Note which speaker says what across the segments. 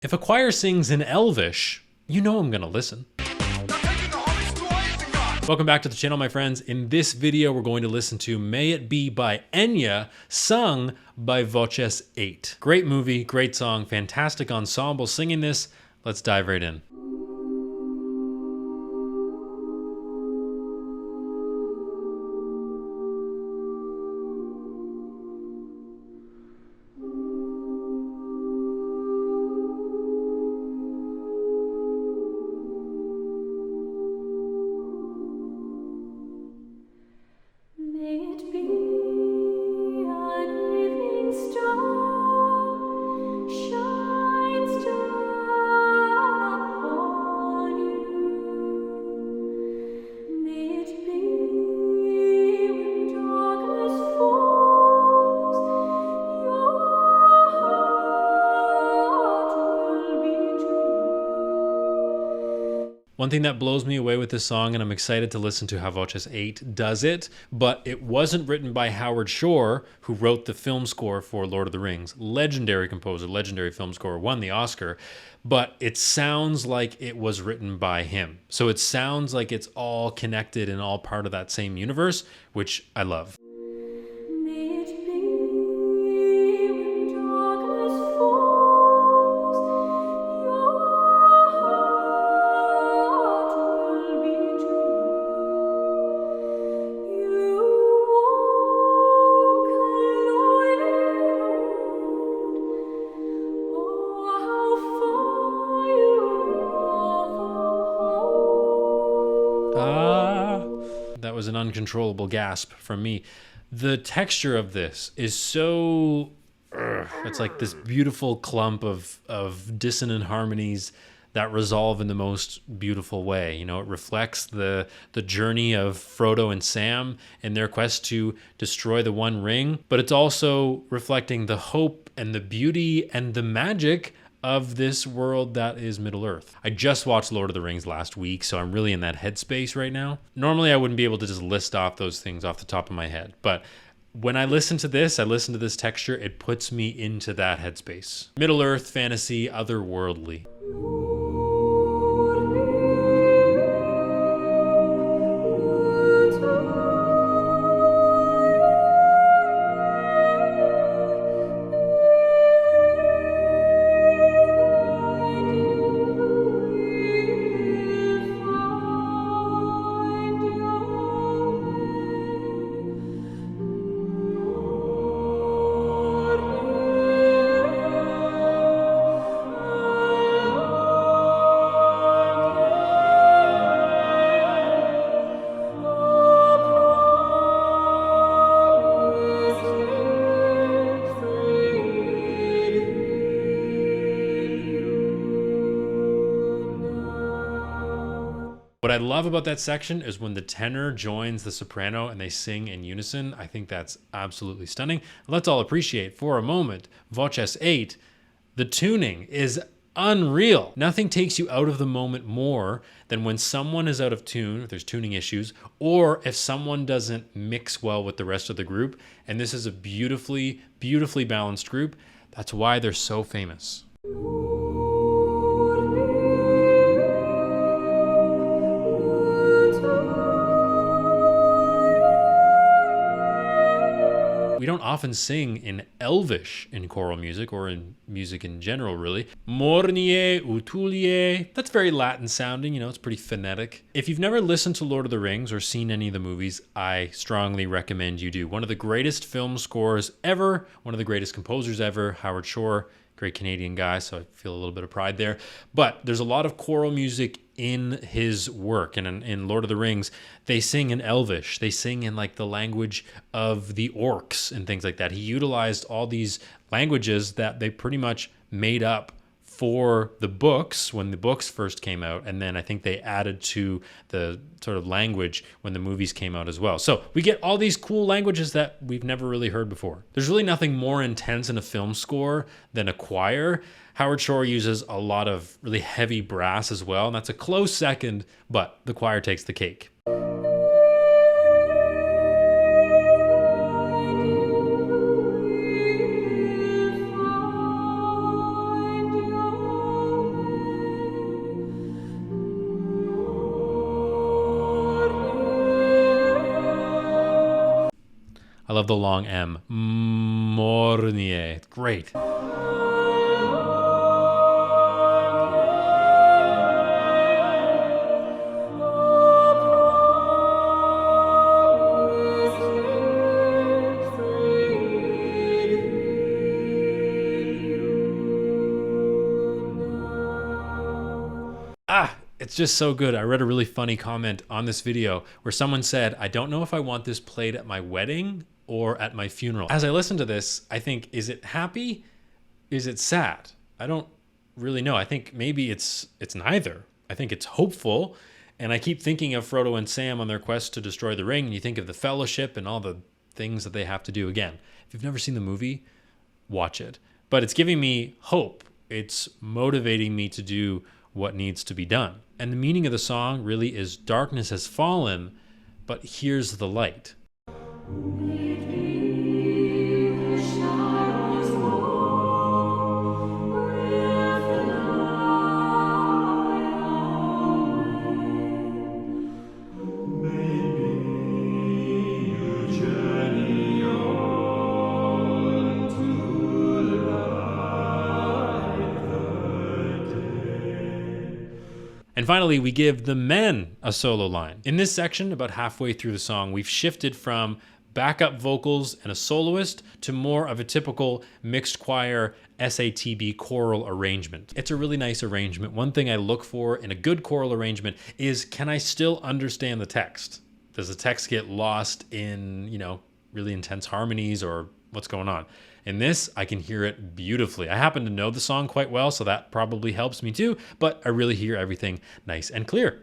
Speaker 1: If a choir sings in Elvish, you know I'm gonna listen. Welcome back to the channel, my friends. In this video, we're going to listen to May It Be by Enya, sung by Voces8. Great movie, great song, fantastic ensemble singing this. Let's dive right in. One thing that blows me away with this song, and I'm excited to listen to how Voces8 does it, but it wasn't written by Howard Shore, who wrote the film score for Lord of the Rings. Legendary composer, legendary film score, won the Oscar, but it sounds like it was written by him. So it sounds like it's all connected and all part of that same universe, which I love. That was an uncontrollable gasp from me. The texture of this is so, it's like this beautiful clump of dissonant harmonies that resolve in the most beautiful way. You know, it reflects the journey of Frodo and Sam in their quest to destroy the One Ring, but it's also reflecting the hope and the beauty and the magic of this world that is Middle-earth. I just watched Lord of the Rings last week, so I'm really in that headspace right now. Normally, I wouldn't be able to just list off those things off the top of my head, but when I listen to this texture, it puts me into that headspace. Middle-earth, fantasy, otherworldly. What I love about that section is when the tenor joins the soprano and they sing in unison. I think that's absolutely stunning. Let's all appreciate for a moment Voces8. The tuning is unreal. Nothing takes you out of the moment more than when someone is out of tune, if there's tuning issues, or if someone doesn't mix well with the rest of the group. And this is a beautifully, beautifully balanced group. That's why they're so famous. We don't often sing in Elvish in choral music or in music in general, really. Mornie, utulie. That's very Latin sounding, you know, it's pretty phonetic. If you've never listened to Lord of the Rings or seen any of the movies, I strongly recommend you do. One of the greatest film scores ever, one of the greatest composers ever, Howard Shore. Great Canadian guy, so I feel a little bit of pride there. But there's a lot of choral music in his work. And in Lord of the Rings, they sing in Elvish. They sing in like the language of the orcs and things like that. He utilized all these languages that they pretty much made up for the books when the books first came out, and then I think they added to the sort of language when the movies came out as well. So we get all these cool languages that we've never really heard before. There's really nothing more intense in a film score than a choir. Howard Shore uses a lot of really heavy brass as well, and that's a close second, but the choir takes the cake. I love the long M. Mornie. Great. It's just so good. I read a really funny comment on this video where someone said, I don't know if I want this played at my wedding or at my funeral. As I listen to this, I think, is it happy? Is it sad? I don't really know. I think maybe it's neither. I think it's hopeful. And I keep thinking of Frodo and Sam on their quest to destroy the ring. And you think of the fellowship and all the things that they have to do. Again, if you've never seen the movie, watch it. But it's giving me hope. It's motivating me to do what needs to be done. And the meaning of the song really is darkness has fallen, but here's the light. And finally, we give the men a solo line. In this section, about halfway through the song, we've shifted from backup vocals and a soloist to more of a typical mixed choir SATB choral arrangement. It's a really nice arrangement. One thing I look for in a good choral arrangement is, can I still understand the text? Does the text get lost in, really intense harmonies, or what's going on? In this, I can hear it beautifully. I happen to know the song quite well, so that probably helps me too, but I really hear everything nice and clear.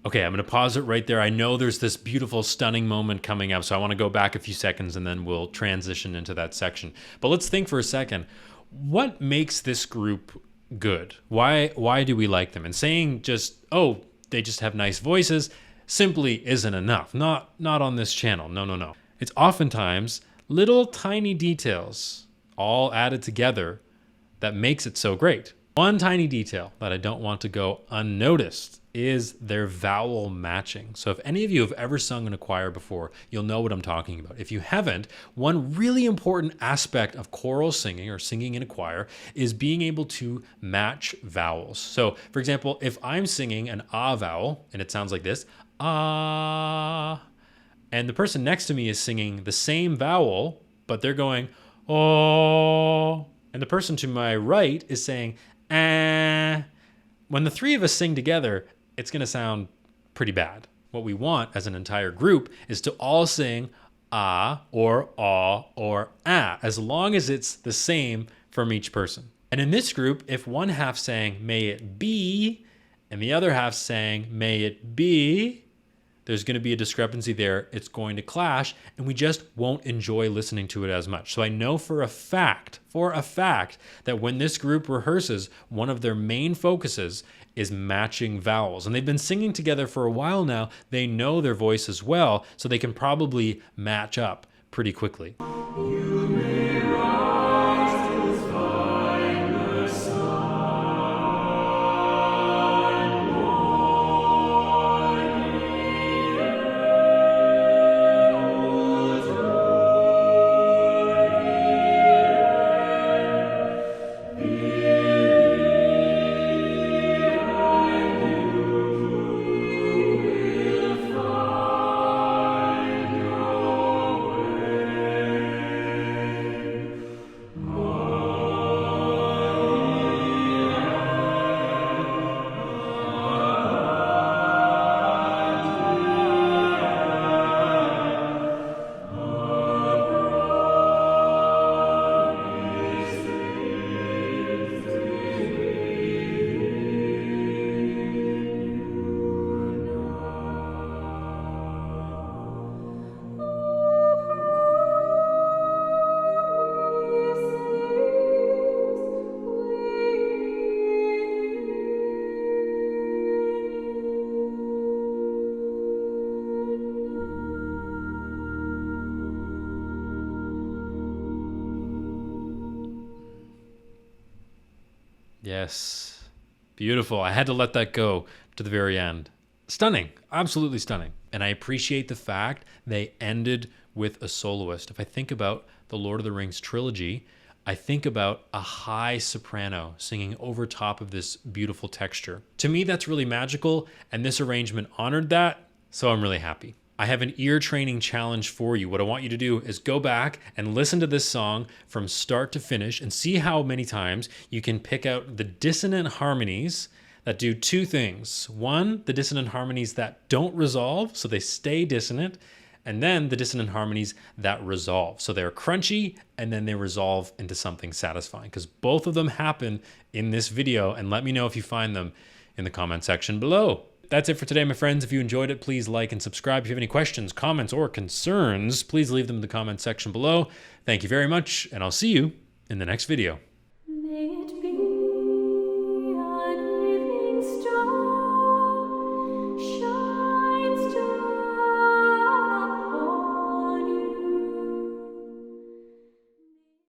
Speaker 1: Okay, I'm going to pause it right there. I know there's this beautiful, stunning moment coming up, so I want to go back a few seconds and then we'll transition into that section. But let's think for a second. What makes this group good? Why do we like them? And saying just, oh, they just have nice voices simply isn't enough. Not on this channel. No. It's oftentimes little tiny details all added together that makes it so great. One tiny detail that I don't want to go unnoticed is their vowel matching. So if any of you have ever sung in a choir before, you'll know what I'm talking about. If you haven't, one really important aspect of choral singing or singing in a choir is being able to match vowels. So for example, if I'm singing an ah vowel and it sounds like this, ah, and the person next to me is singing the same vowel, but they're going, oh, and the person to my right is saying, ah. When the three of us sing together, it's going to sound pretty bad. What we want as an entire group is to all sing ah or ah or ah, as long as it's the same from each person. And in this group, if one half sang may it be and the other half sang may it be, there's going to be a discrepancy there. It's going to clash, and we just won't enjoy listening to it as much. So I know for a fact that when this group rehearses, one of their main focuses is matching vowels. And they've been singing together for a while now. They know their voices well, so they can probably match up pretty quickly. You may rise to find the sun. Yes. Beautiful. I had to let that go to the very end. Stunning. Absolutely stunning. And I appreciate the fact they ended with a soloist. If I think about the Lord of the Rings trilogy, I think about a high soprano singing over top of this beautiful texture. To me, that's really magical, and this arrangement honored that, so I'm really happy. I have an ear training challenge for you. What I want you to do is go back and listen to this song from start to finish and see how many times you can pick out the dissonant harmonies that do two things. One, the dissonant harmonies that don't resolve, so they stay dissonant, and then the dissonant harmonies that resolve. So they're crunchy and then they resolve into something satisfying, because both of them happen in this video, and let me know if you find them in the comment section below. That's it for today, my friends. If you enjoyed it, please like and subscribe. If you have any questions, comments, or concerns, please leave them in the comment section below. Thank you very much, and I'll see you in the next video.